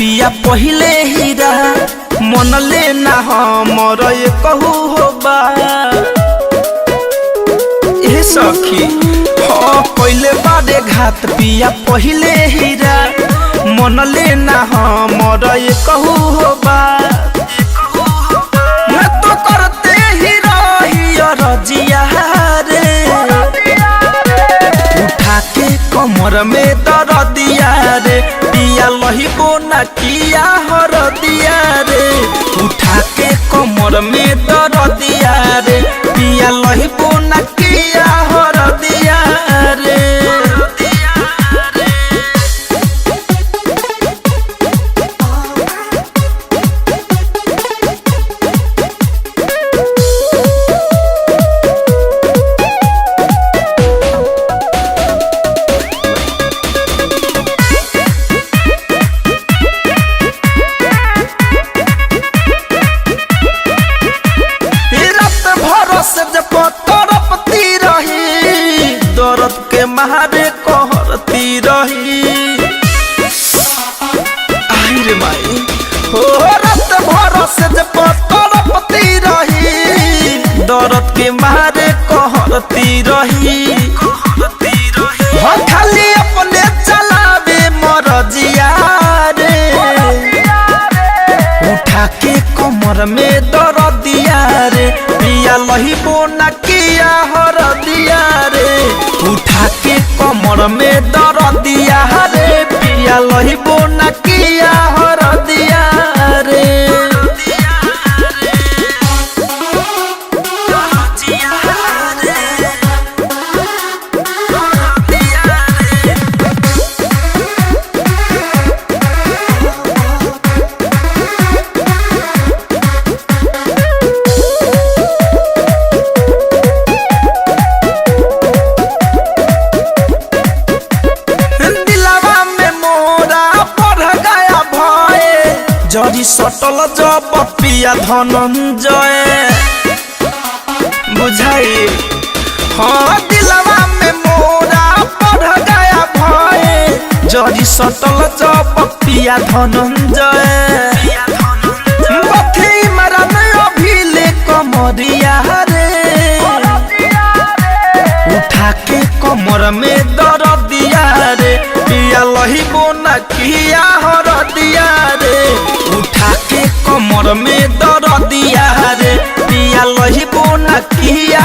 पिया पहिले हीरा मन लेना हमर ये कहू होबा ए सखी हाँ पहले बारे घात पिया पहिले हीरा मन लेना हमर ये कहू होबा मैं तो करते ही रही रजिया रे उठा के कमर में दर्दिया रे पिया लहिबो न किया हर दिया रे उठा के कमर में दर्दिया रे पिया लहिबो न किया हर दिया रे दर्द के मारे कहरती रही आई रे माई हो रात भर से जब तड़पती रही दर्द के मारे कहरती रही खाली अपने चलावे मरजिया रे उठा के कमर में दर्दिया रे पिया लहिबो न किया हर दिया रे उठा के कमर में दर्दिया रे पिया लहिबो न किया हर दिया रे जरी सटल जब पिया धनंजय बुझाई हाँ दिलवा में मोरा पढ़ गया भय जरी सटल जब पिया धनंजय बथी मरन अभिले कमरिया रे उठा के कमर में दर्दिया रे पिया लहिबो न किया हर दिया रे उठा के कमर में दर्दिया रे पिया लहिबो न किया